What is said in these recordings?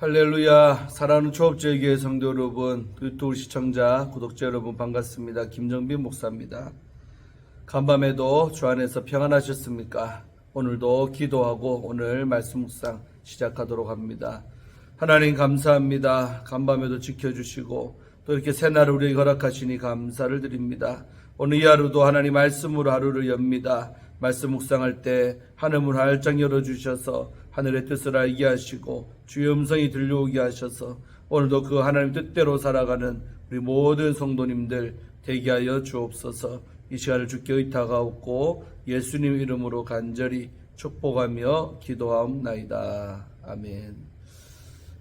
할렐루야. 사랑하는 초업제일교회 성도 여러분, 유튜브 시청자, 구독자 여러분 반갑습니다. 김정빈 목사입니다. 간밤에도 주 안에서 평안하셨습니까? 오늘도 기도하고 오늘 말씀 묵상 시작하도록 합니다. 하나님 감사합니다. 간밤에도 지켜주시고 또 이렇게 새날을 우리에게 허락하시니 감사를 드립니다. 오늘 이 하루도 하나님 말씀으로 하루를 엽니다. 말씀 묵상할 때 하늘문 활짝 열어주셔서 하늘의 뜻을 알게 하시고 주의 음성이 들려오게 하셔서 오늘도 그 하나님 뜻대로 살아가는 우리 모든 성도님들 되게 하여 주옵소서. 이 시간을 주께 의탁하옵고 예수님 이름으로 간절히 축복하며 기도하옵나이다. 아멘.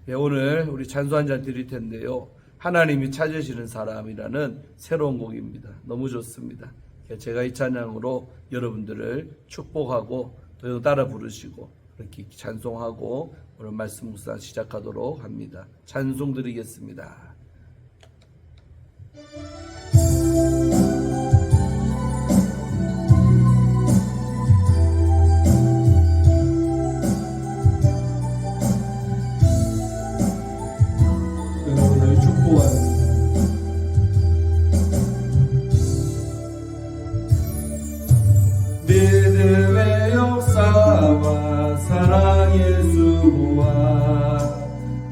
예, 오늘 우리 찬송 한 잔 드릴 텐데요. 하나님이 찾으시는 사람이라는 새로운 곡입니다. 너무 좋습니다. 제가 이 찬양으로 여러분들을 축복하고 또 따라 부르시고 이렇게 찬송하고 오늘 말씀 묵상 시작하도록 합니다. 찬송 드리겠습니다. 여러분을 축복합니다. 믿음의 역사와 사랑의 수고와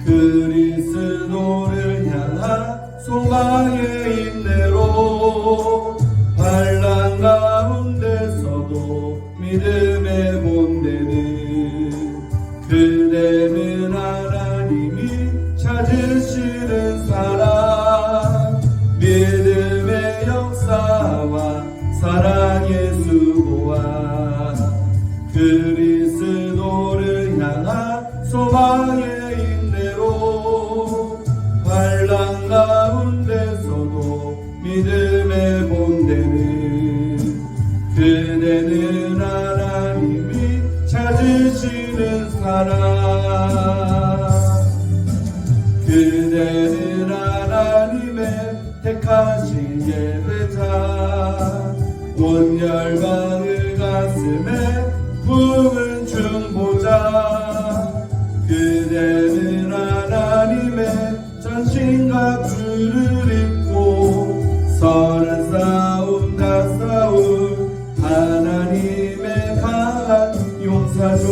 그리스도를 향한 소망의 인내로 환난 가운데서도 믿음의 본대는 그대는 하나님이 찾으시는 사람 믿음의 역사와 사랑의 수고와 그리스도를 향한 소망의 인내로 환난 가운데서도 믿음의 본대는 그대는 하나님이 찾으시는 사람 그대는 하나님의 택하신 예배자 온 열방을 가슴에 품은 중보자 그대는 하나님의 전신과 주를 입고 선한 싸움 다 싸운 하나님의 강한 용사죠.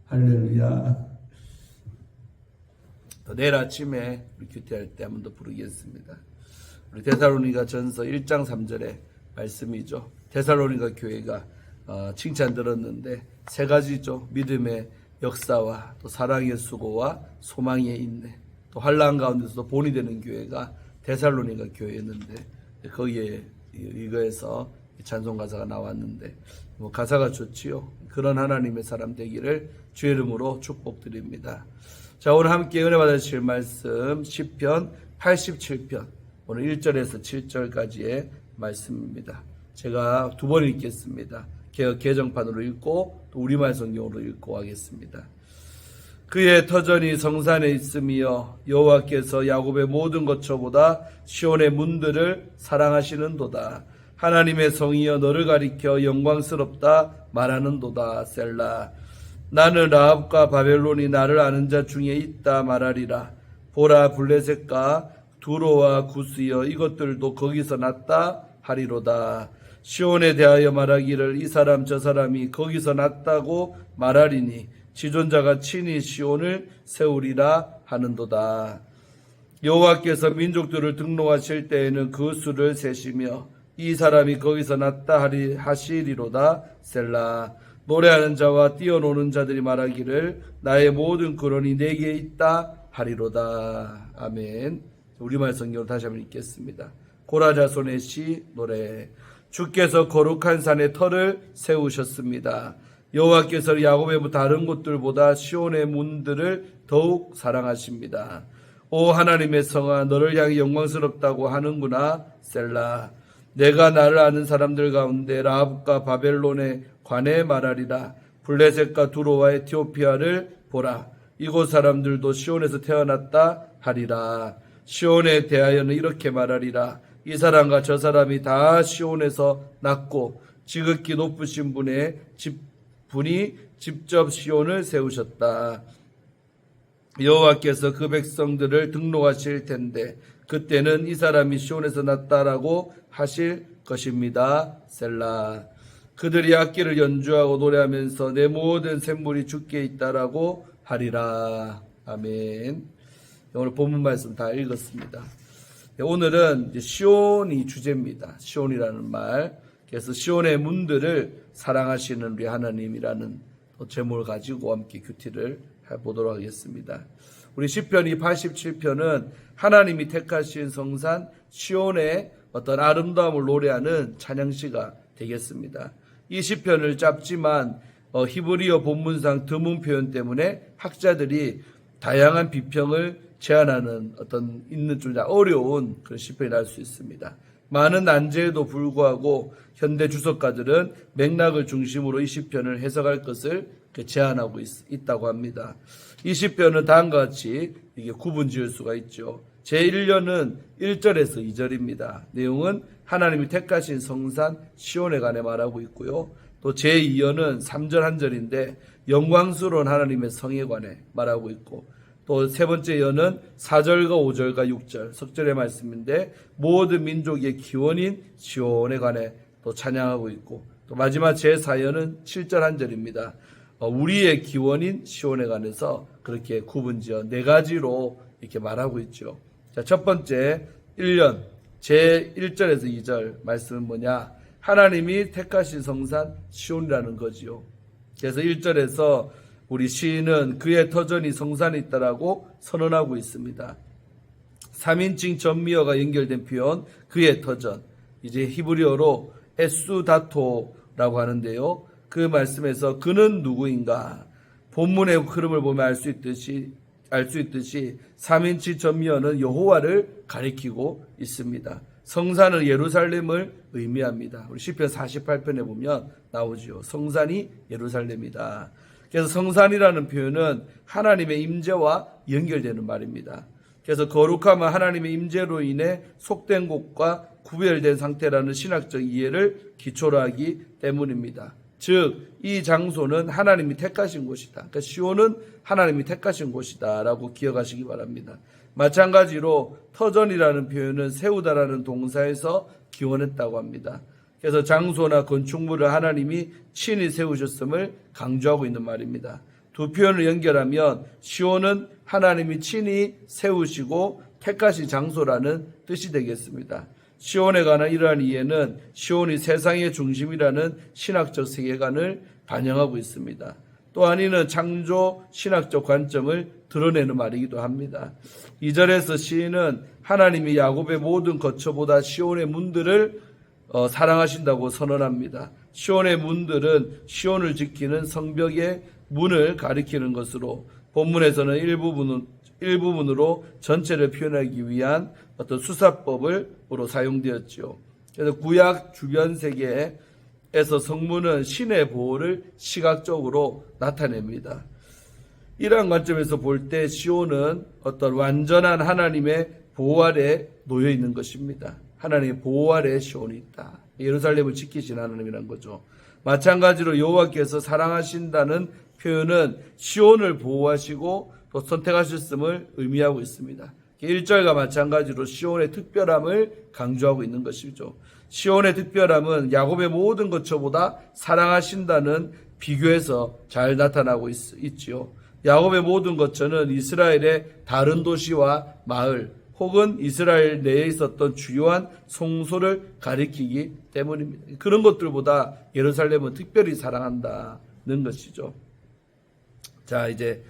할렐루야. 내일 아침에 우리 큐티할 때 한 번 더 부르겠습니다. 우리 데살로니가 전서 1장 3절의 말씀이죠. 데살로니가 교회가 칭찬 들었는데 세 가지죠. 믿음의 역사와 또 사랑의 수고와 소망의 인내 또 환난 가운데서도 본이 되는 교회가 데살로니가 교회였는데 거기에 이거에서 찬송 가사가 나왔는데 가사가 좋지요. 그런 하나님의 사람 되기를 주의 이름으로 축복드립니다. 자, 오늘 함께 은혜 받으실 말씀 시편 87편 오늘 1절에서 7절까지의 말씀입니다. 제가 두 번 읽겠습니다. 개정판으로 읽고 또 우리말 성경으로 읽고 하겠습니다. 그의 터전이 성산에 있으며 여호와께서 야곱의 모든 거처보다 시온의 문들을 사랑하시는도다. 하나님의 성이여 너를 가리켜 영광스럽다 말하는도다. 셀라. 나는 라합과 바벨론이 나를 아는 자 중에 있다 말하리라. 보라 블레셋과 두로와 구스여 이것들도 거기서 났다 하리로다. 시온에 대하여 말하기를 이 사람 저 사람이 거기서 났다고 말하리니 지존자가 친히 시온을 세우리라 하는도다. 여호와께서 민족들을 등록하실 때에는 그 수를 세시며 이 사람이 거기서 났다 하시리로다. 셀라. 노래하는 자와 뛰어노는 자들이 말하기를 나의 모든 근원이 내게 있다 하리로다. 아멘. 우리말 성경으로 다시 한번 읽겠습니다. 고라자손의 시 노래. 주께서 거룩한 산에 터를 세우셨습니다. 여호와께서 야곱의 다른 곳들보다 시온의 문들을 더욱 사랑하십니다. 오 하나님의 성아 너를 향해 영광스럽다고 하는구나. 셀라. 내가 나를 아는 사람들 가운데 라합과 바벨론에 관해 말하리라. 블레셋과 두로와 에티오피아를 보라. 이곳 사람들도 시온에서 태어났다 하리라. 시온에 대하여는 이렇게 말하리라. 이 사람과 저 사람이 다 시온에서 났고 지극히 높으신 분의 분이 직접 시온을 세우셨다. 여호와께서 그 백성들을 등록하실 텐데 그때는 이 사람이 시온에서 났다라고 하실 것입니다. 셀라. 그들이 악기를 연주하고 노래하면서 내 모든 샘물이 주께 있다라고 하리라. 아멘. 오늘 본문 말씀 다 읽었습니다. 오늘은 이제 시온이 주제입니다. 시온이라는 말. 그래서 시온의 문들을 사랑하시는 우리 하나님이라는 제목을 가지고 함께 큐티를 해보도록 하겠습니다. 우리 시편 87편은 하나님이 택하신 성산 시온의 어떤 아름다움을 노래하는 찬양시가 되겠습니다. 이 시편을 짧지만 히브리어 본문상 드문 표현 때문에 학자들이 다양한 비평을 제안하는 어떤 있는 좀 어려운 그런 시편이 날 수 있습니다. 많은 난제에도 불구하고 현대 주석가들은 맥락을 중심으로 이 시편을 해석할 것을 제안하고 있다고 합니다. 이 시편은 다음과 같이 이게 구분 지을 수가 있죠. 제1년은 1절에서 2절입니다. 내용은 하나님이 택하신 성산 시온에 관해 말하고 있고요. 또 제2연은 3절 1절인데 영광스러운 하나님의 성에 관해 말하고 있고, 또 세 번째 연은 4절과 5절과 6절 석절의 말씀인데 모든 민족의 기원인 시온에 관해 또 찬양하고 있고, 또 마지막 제4연은 7절 1절입니다. 우리의 기원인 시온에 관해서 그렇게 구분지어 네 가지로 이렇게 말하고 있죠. 자, 첫 번째 1년 제1절에서 2절 말씀은 뭐냐? 하나님이 택하신 성산 시온이라는 거지요. 그래서 1절에서 우리 시인은 그의 터전이 성산에 있다라고 선언하고 있습니다. 3인칭 전미어가 연결된 표현 그의 터전, 이제 히브리어로 에수다토라고 하는데요. 그 말씀에서 그는 누구인가? 본문의 흐름을 보면 알 수 있듯이 3인칭 전미어는 여호와를 가리키고 있습니다. 성산은 예루살렘을 의미합니다. 우리 시편 48편에 보면 나오죠. 성산이 예루살렘이다. 그래서 성산이라는 표현은 하나님의 임재와 연결되는 말입니다. 그래서 거룩함은 하나님의 임재로 인해 속된 곳과 구별된 상태라는 신학적 이해를 기초로 하기 때문입니다. 즉 이 장소는 하나님이 택하신 곳이다. 그러니까 시온은 하나님이 택하신 곳이다 라고 기억하시기 바랍니다. 마찬가지로 터전이라는 표현은 세우다라는 동사에서 기원했다고 합니다. 그래서 장소나 건축물을 하나님이 친히 세우셨음을 강조하고 있는 말입니다. 두 표현을 연결하면 시온은 하나님이 친히 세우시고 택하신 장소라는 뜻이 되겠습니다. 시온에 관한 이러한 이해는 시온이 세상의 중심이라는 신학적 세계관을 반영하고 있습니다. 또한 이는 창조 신학적 관점을 드러내는 말이기도 합니다. 2절에서 시인은 하나님이 야곱의 모든 거처보다 시온의 문들을 사랑하신다고 선언합니다. 시온의 문들은 시온을 지키는 성벽의 문을 가리키는 것으로 본문에서는 일부분으로 전체를 표현하기 위한 어떤 수사법으로 사용되었죠. 그래서 구약 주변 세계에서 성문은 신의 보호를 시각적으로 나타냅니다. 이러한 관점에서 볼 때 시온은 어떤 완전한 하나님의 보호 아래 놓여 있는 것입니다. 하나님의 보호 아래 시온이 있다. 예루살렘을 지키신 하나님이란 거죠. 마찬가지로 여호와께서 사랑하신다는 표현은 시온을 보호하시고 또 선택하셨음을 의미하고 있습니다. 1절과 마찬가지로 시온의 특별함을 강조하고 있는 것이죠. 시온의 특별함은 야곱의 모든 거처보다 사랑하신다는 비교에서 잘 나타나고 있지요. 야곱의 모든 거처는 이스라엘의 다른 도시와 마을 혹은 이스라엘 내에 있었던 주요한 성소를 가리키기 때문입니다. 그런 것들보다 예루살렘은 특별히 사랑한다는 것이죠. 자, 이제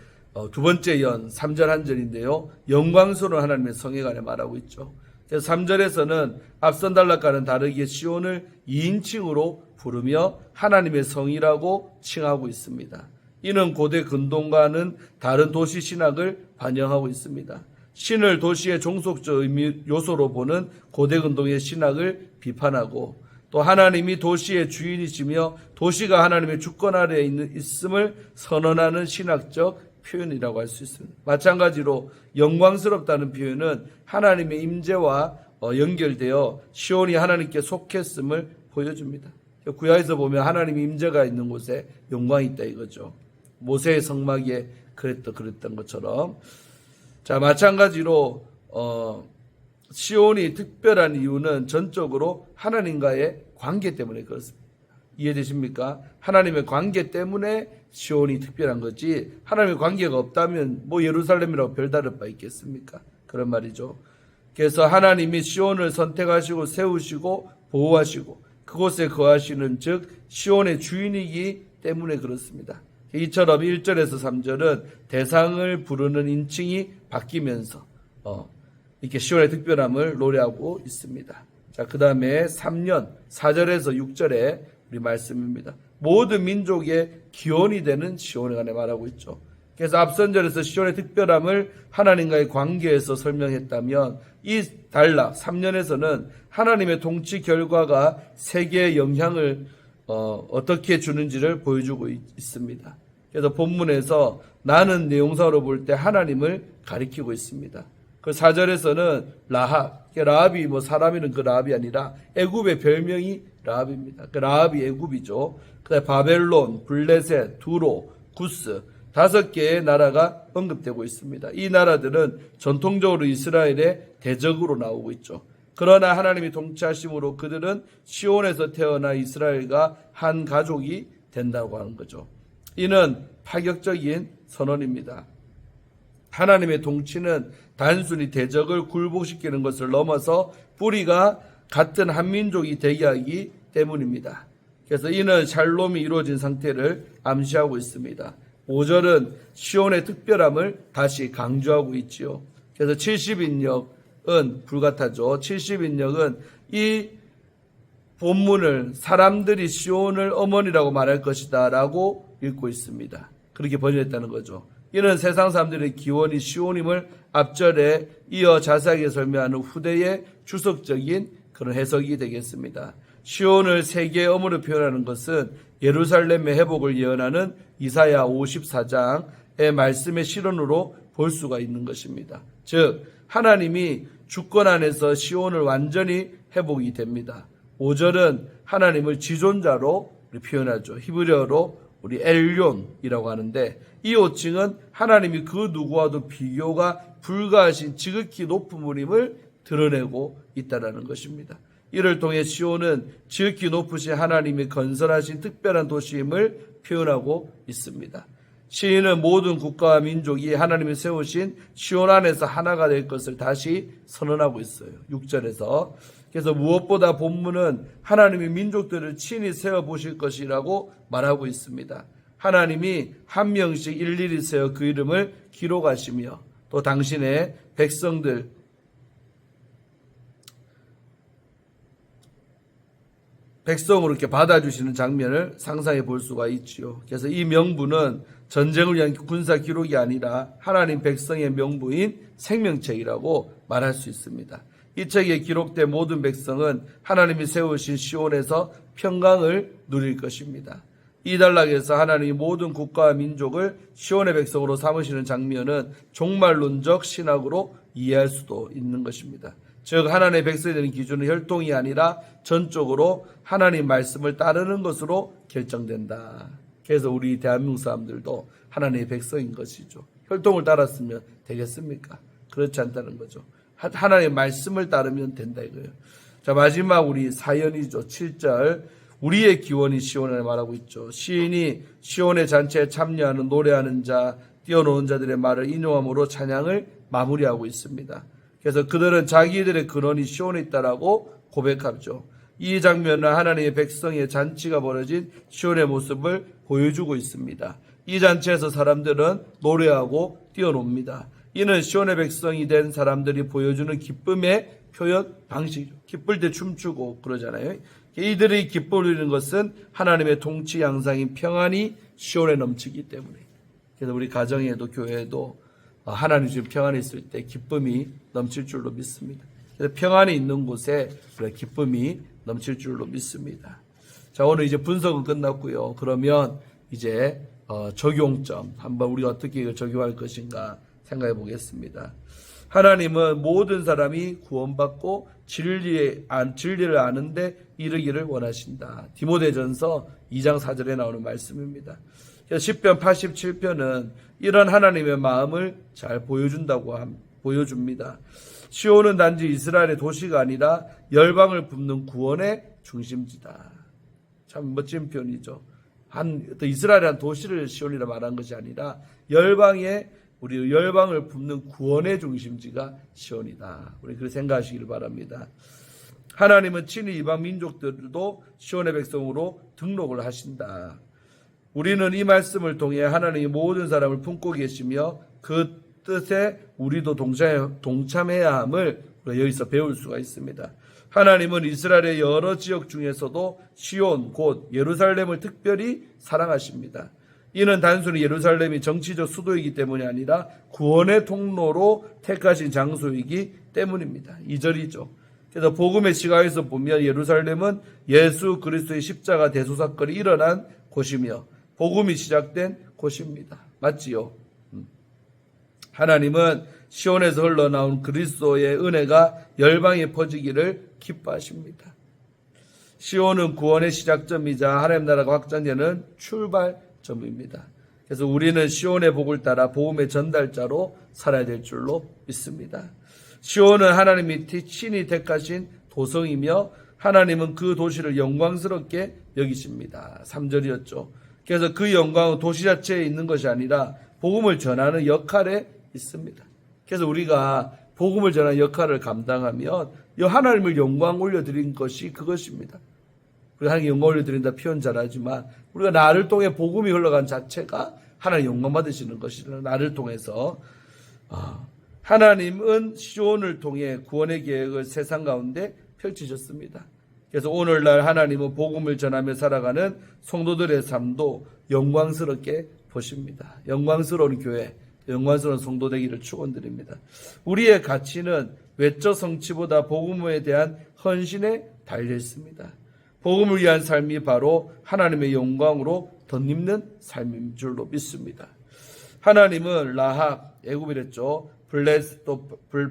두 번째 연 3절 1절인데요. 영광스러운 하나님의 성에 관해 말하고 있죠. 그래서 3절에서는 앞선 단락과는 다르게 시온을 2인칭으로 부르며 하나님의 성이라고 칭하고 있습니다. 이는 고대 근동과는 다른 도시 신학을 반영하고 있습니다. 신을 도시의 종속적 의미 요소로 보는 고대 근동의 신학을 비판하고 또 하나님이 도시의 주인이시며 도시가 하나님의 주권 아래에 있음을 선언하는 신학적 표현이라고 할 수 있습니다. 마찬가지로 영광스럽다는 표현은 하나님의 임재와 연결되어 시온이 하나님께 속했음을 보여줍니다. 구약에서 보면 하나님의 임재가 있는 곳에 영광이 있다 이거죠. 모세의 성막에 그랬던 것처럼. 자, 마찬가지로 시온이 특별한 이유는 전적으로 하나님과의 관계 때문에 그렇습니다. 이해되십니까? 하나님의 관계 때문에 시온이 특별한 거지, 하나님의 관계가 없다면 뭐 예루살렘이라고 별다를 바 있겠습니까? 그런 말이죠. 그래서 하나님이 시온을 선택하시고 세우시고 보호하시고 그곳에 거하시는 즉 시온의 주인이기 때문에 그렇습니다. 이처럼 1절에서 3절은 대상을 부르는 인칭이 바뀌면서 이렇게 시온의 특별함을 노래하고 있습니다. 자, 그 다음에 3년 4절에서 6절에 우리 말씀입니다. 모든 민족의 기원이 되는 시온에 관해 말하고 있죠. 그래서 앞선 절에서 시온의 특별함을 하나님과의 관계에서 설명했다면 이 단락 3년에서는 하나님의 통치 결과가 세계에 영향을 어떻게 주는지를 보여주고 있습니다. 그래서 본문에서 나는 내용상으로 볼 때 하나님을 가리키고 있습니다. 그 4절에서는 라합이 뭐 사람이는 그 라합이 아니라 애굽의 별명이 라합입니다. 그 라합이 애굽이죠. 그다음에 바벨론, 블레셋, 두로, 구스 5개의 나라가 언급되고 있습니다. 이 나라들은 전통적으로 이스라엘의 대적으로 나오고 있죠. 그러나 하나님이 통치하심으로 그들은 시온에서 태어나 이스라엘과 한 가족이 된다고 하는 거죠. 이는 파격적인 선언입니다. 하나님의 통치는 단순히 대적을 굴복시키는 것을 넘어서 뿌리가 같은 한 민족이 되게 하기 때문입니다. 그래서 이는 샬롬이 이루어진 상태를 암시하고 있습니다. 5절은 시온의 특별함을 다시 강조하고 있지요. 그래서 70인역은 불같아죠. 70인역은 이 본문을 사람들이 시온을 어머니라고 말할 것이다 라고 읽고 있습니다. 그렇게 번역했다는 거죠. 이는 세상 사람들의 기원이 시온임을 앞절에 이어 자세하게 설명하는 후대의 주석적인 그런 해석이 되겠습니다. 시온을 세계의 어머니로 표현하는 것은 예루살렘의 회복을 예언하는 이사야 54장의 말씀의 실언으로 볼 수가 있는 것입니다. 즉 하나님이 주권 안에서 시온을 완전히 회복이 됩니다. 5절은 하나님을 지존자로 표현하죠. 히브리어로 우리 엘론이라고 하는데 이 호칭은 하나님이 그 누구와도 비교가 불가하신 지극히 높은 분임을 드러내고 있다는 것입니다. 이를 통해 시온은 지극히 높으신 하나님이 건설하신 특별한 도시임을 표현하고 있습니다. 시인은 모든 국가와 민족이 하나님이 세우신 시온 안에서 하나가 될 것을 다시 선언하고 있어요. 6절에서. 그래서 무엇보다 본문은 하나님이 민족들을 친히 세워보실 것이라고 말하고 있습니다. 하나님이 한 명씩 일일이 세워 그 이름을 기록하시며 또 당신의 백성으로 이렇게 받아주시는 장면을 상상해 볼 수가 있지요. 그래서 이 명부는 전쟁을 위한 군사 기록이 아니라 하나님 백성의 명부인 생명책이라고 말할 수 있습니다. 이 책에 기록된 모든 백성은 하나님이 세우신 시온에서 평강을 누릴 것입니다. 이 단락에서 하나님이 모든 국가와 민족을 시온의 백성으로 삼으시는 장면은 종말론적 신학으로 이해할 수도 있는 것입니다. 즉 하나님의 백성이 되는 기준은 혈통이 아니라 전적으로 하나님 말씀을 따르는 것으로 결정된다. 그래서 우리 대한민국 사람들도 하나님의 백성인 것이죠. 혈통을 따랐으면 되겠습니까? 그렇지 않다는 거죠. 하나님의 말씀을 따르면 된다 이거예요. 자, 마지막 우리 사연이죠. 7절. 우리의 기원이 시온을 말하고 있죠. 시인이 시온의 잔치에 참여하는 노래하는 자, 뛰어노는 자들의 말을 인용함으로 찬양을 마무리하고 있습니다. 그래서 그들은 자기들의 근원이 시온에 있다라고 고백하죠. 이 장면은 하나님의 백성의 잔치가 벌어진 시온의 모습을 보여주고 있습니다. 이 잔치에서 사람들은 노래하고 뛰어놉니다. 이는 시온의 백성이 된 사람들이 보여주는 기쁨의 표현 방식이죠. 기쁠 때 춤추고 그러잖아요. 이들이 기쁨을 누리는 것은 하나님의 통치 양상인 평안이 시온에 넘치기 때문에. 그래서 우리 가정에도 교회에도 하나님 지금 평안이 있을 때 기쁨이 넘칠 줄로 믿습니다. 그래서 평안이 있는 곳에 기쁨이 넘칠 줄로 믿습니다. 자, 오늘 이제 분석은 끝났고요. 그러면 이제 적용점 한번 우리가 어떻게 이걸 적용할 것인가 생각해 보겠습니다. 하나님은 모든 사람이 구원받고 진리를 아는데 이르기를 원하신다. 디모데전서 2장 4절에 나오는 말씀입니다. 시편 87편은 이런 하나님의 마음을 잘 보여줍니다. 시온은 단지 이스라엘의 도시가 아니라 열방을 굽는 구원의 중심지다. 참 멋진 표현이죠. 이스라엘의 한 도시를 시온이라 말한 것이 아니라 우리 열방을 굽는 구원의 중심지가 시온이다. 우리 그렇게 생각하시길 바랍니다. 하나님은 친히 이방 민족들도 시온의 백성으로 등록을 하신다. 우리는 이 말씀을 통해 하나님이 모든 사람을 품고 계시며 그 뜻에 우리도 동참해야 함을 여기서 배울 수가 있습니다. 하나님은 이스라엘의 여러 지역 중에서도 시온 곧 예루살렘을 특별히 사랑하십니다. 이는 단순히 예루살렘이 정치적 수도이기 때문이 아니라 구원의 통로로 택하신 장소이기 때문입니다. 2절이죠. 그래서 복음의 시각에서 보면 예루살렘은 예수 그리스도의 십자가 대소 사건이 일어난 곳이며 복음이 시작된 곳입니다. 맞지요? 하나님은 시온에서 흘러나온 그리스도의 은혜가 열방에 퍼지기를 기뻐하십니다. 시온은 구원의 시작점이자 하나님 나라가 확장되는 출발점입니다. 그래서 우리는 시온의 복을 따라 복음의 전달자로 살아야 될 줄로 믿습니다. 시온은 하나님이 친히 택하신 도성이며 하나님은 그 도시를 영광스럽게 여기십니다. 3절이었죠. 그래서 그 영광은 도시 자체에 있는 것이 아니라 복음을 전하는 역할에 있습니다. 그래서 우리가 복음을 전하는 역할을 감당하면 하나님을 영광 올려드린 것이 그것입니다. 우리가 하나님 영광 올려드린다 표현 잘하지만 우리가 나를 통해 복음이 흘러간 자체가 하나님 영광 받으시는 것이라 나를 통해서 하나님은 시온을 통해 구원의 계획을 세상 가운데 펼치셨습니다. 그래서 오늘날 하나님은 복음을 전하며 살아가는 성도들의 삶도 영광스럽게 보십니다. 영광스러운 교회, 영광스러운 성도 되기를 축원드립니다. 우리의 가치는 외적 성취보다 복음에 대한 헌신에 달려 있습니다. 복음을 위한 삶이 바로 하나님의 영광으로 덧입는 삶인 줄로 믿습니다. 하나님은 라합, 애굽이랬죠.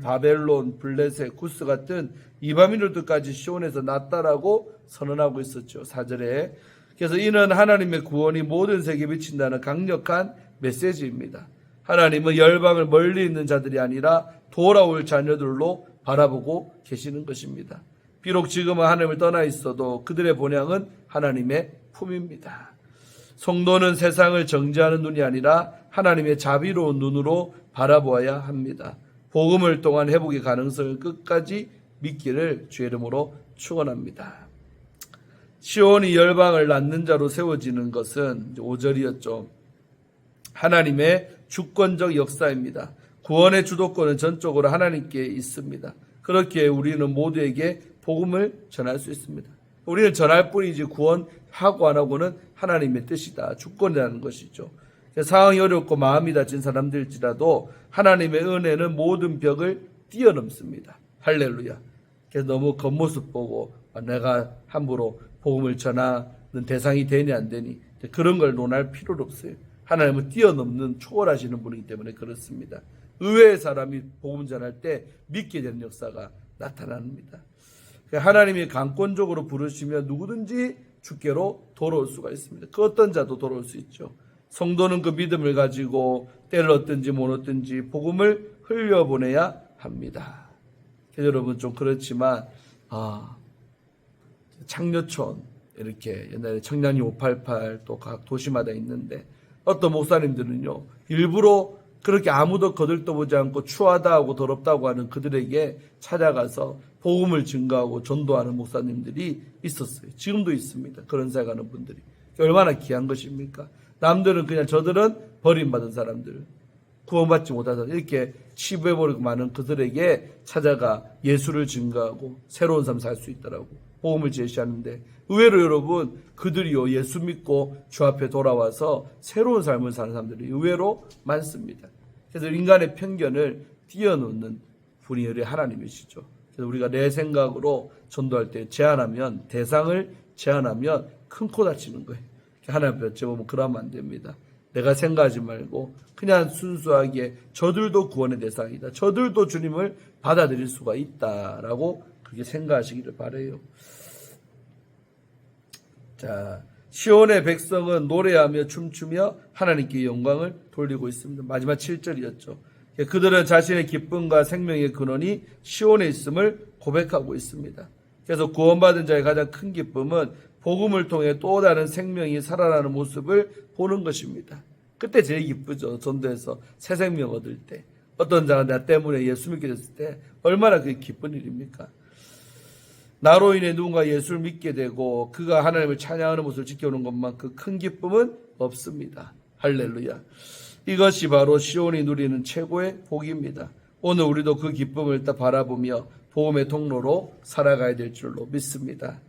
바벨론, 블레셋, 구스 같은 이방인들까지 시온에서 났다라고 선언하고 있었죠. 4절에. 그래서 이는 하나님의 구원이 모든 세계에 미친다는 강력한 메시지입니다. 하나님은 열방을 멀리 있는 자들이 아니라 돌아올 자녀들로 바라보고 계시는 것입니다. 비록 지금은 하나님을 떠나 있어도 그들의 본향은 하나님의 품입니다. 성도는 세상을 정죄하는 눈이 아니라 하나님의 자비로운 눈으로 바라보아야 합니다. 복음을 통한 회복의 가능성을 끝까지 믿기를 주의 이름으로 축원합니다. 시온이 열방을 낳는 자로 세워지는 것은 5절이었죠. 하나님의 주권적 역사입니다. 구원의 주도권은 전적으로 하나님께 있습니다. 그렇게 우리는 모두에게 복음을 전할 수 있습니다. 우리는 전할 뿐이지 구원하고 안 하고는 하나님의 뜻이다. 주권이라는 것이죠. 상황이 어렵고 마음이 다친 사람들일지라도 하나님의 은혜는 모든 벽을 뛰어넘습니다. 할렐루야. 그래서 너무 겉모습 보고 내가 함부로 복음을 전하는 대상이 되니 안 되니 그런 걸 논할 필요는 없어요. 하나님은 뛰어넘는 초월하시는 분이기 때문에 그렇습니다. 의외의 사람이 복음 전할 때 믿게 되는 역사가 나타납니다. 하나님이 강권적으로 부르시면 누구든지 주께로 돌아올 수가 있습니다. 그 어떤 자도 돌아올 수 있죠. 성도는 그 믿음을 가지고 때를 얻든지 못 얻든지 복음을 흘려보내야 합니다. 여러분 좀 그렇지만 창녀촌 이렇게 옛날에 청량리 588 또 각 도시마다 있는데 어떤 목사님들은요 일부러 그렇게 아무도 거들떠보지 않고 추하다 하고 더럽다고 하는 그들에게 찾아가서 복음을 증거하고 전도하는 목사님들이 있었어요. 지금도 있습니다. 그런 생각하는 분들이. 얼마나 귀한 것입니까? 남들은 그냥 저들은 버림받은 사람들, 구원받지 못한 사람들 이렇게 치부해버리고 많은 그들에게 찾아가 예수를 증거하고 새로운 삶 살 수 있더라고. 복음을 제시하는데 의외로 여러분 그들이요 예수 믿고 주 앞에 돌아와서 새로운 삶을 사는 사람들이 의외로 많습니다. 그래서 인간의 편견을 뛰어넘는 분이 하나님이시죠. 그래서 우리가 내 생각으로 전도할 때 대상을 제한하면 큰 코 다치는 거예요. 하나님 앞에 어찌보면 그러면 안 됩니다. 내가 생각하지 말고 그냥 순수하게 저들도 구원의 대상이다. 저들도 주님을 받아들일 수가 있다라고 그렇게 생각하시기를 바라요. 자, 시온의 백성은 노래하며 춤추며 하나님께 영광을 돌리고 있습니다. 마지막 7절이었죠. 그들은 자신의 기쁨과 생명의 근원이 시온에 있음을 고백하고 있습니다. 그래서 구원받은 자의 가장 큰 기쁨은 복음을 통해 또 다른 생명이 살아나는 모습을 보는 것입니다. 그때 제일 기쁘죠. 전도에서 새 생명 얻을 때. 어떤 자가 나 때문에 예수 믿게 됐을 때 얼마나 그게 기쁜 일입니까? 나로 인해 누군가 예수를 믿게 되고 그가 하나님을 찬양하는 모습을 지켜오는 것만큼 큰 기쁨은 없습니다. 할렐루야. 이것이 바로 시온이 누리는 최고의 복입니다. 오늘 우리도 그 기쁨을 바라보며 복음의 통로로 살아가야 될 줄로 믿습니다.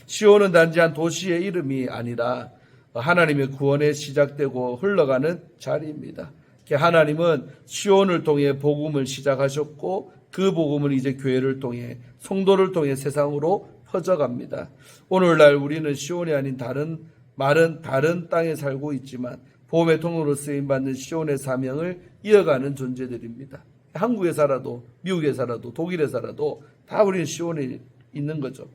시온은 단지 한 도시의 이름이 아니라 하나님의 구원에 시작되고 흘러가는 자리입니다. 하나님은 시온을 통해 복음을 시작하셨고 그 복음은 이제 교회를 통해 성도를 통해 세상으로 퍼져갑니다. 오늘날 우리는 시온이 아닌 다른 땅에 살고 있지만 복음의 통로로 쓰임받는 시온의 사명을 이어가는 존재들입니다. 한국에 살아도 미국에 살아도 독일에 살아도 다 우리는 시온에 있는 거죠.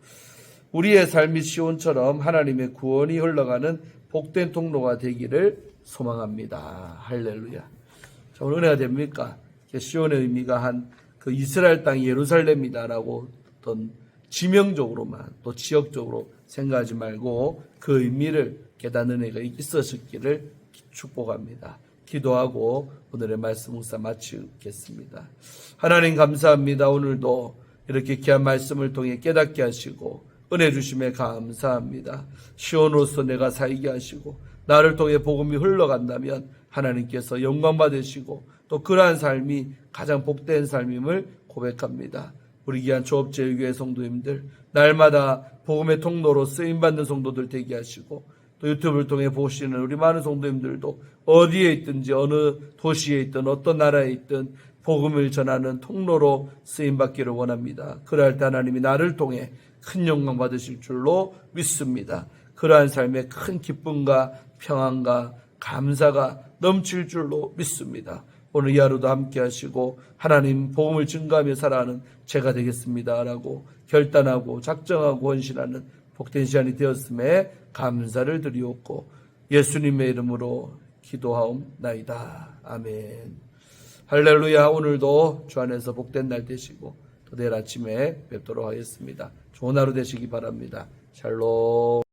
우리의 삶이 시온처럼 하나님의 구원이 흘러가는 복된 통로가 되기를 소망합니다. 할렐루야. 오늘 은혜가 됩니까? 시온의 의미가 한 그 이스라엘 땅 예루살렘이다라고 어떤 지명적으로만 또 지역적으로 생각하지 말고 그 의미를 깨닫는 은혜가 있으셨기를 축복합니다. 기도하고 오늘의 말씀 묵사 마치겠습니다. 하나님 감사합니다. 오늘도 이렇게 귀한 말씀을 통해 깨닫게 하시고 은혜 주심에 감사합니다. 시온으로서 내가 살게 하시고 나를 통해 복음이 흘러간다면 하나님께서 영광 받으시고 또 그러한 삶이 가장 복된 삶임을 고백합니다. 우리 귀한 조업제일교회 성도님들 날마다 복음의 통로로 쓰임받는 성도들 되게 하시고 또 유튜브를 통해 보시는 우리 많은 성도님들도 어디에 있든지 어느 도시에 있든 어떤 나라에 있든 복음을 전하는 통로로 쓰임받기를 원합니다. 그럴 때 하나님이 나를 통해 큰 영광 받으실 줄로 믿습니다. 그러한 삶에 큰 기쁨과 평안과 감사가 넘칠 줄로 믿습니다. 오늘 이 하루도 함께 하시고 하나님 복음을 증거하며 살아가는 제가 되겠습니다라고 결단하고 작정하고 헌신하는 복된 시간이 되었음에 감사를 드리옵고 예수님의 이름으로 기도하옵나이다. 아멘. 할렐루야. 오늘도 주 안에서 복된 날 되시고 또 내일 아침에 뵙도록 하겠습니다. 좋은 하루 되시기 바랍니다. 샬롬.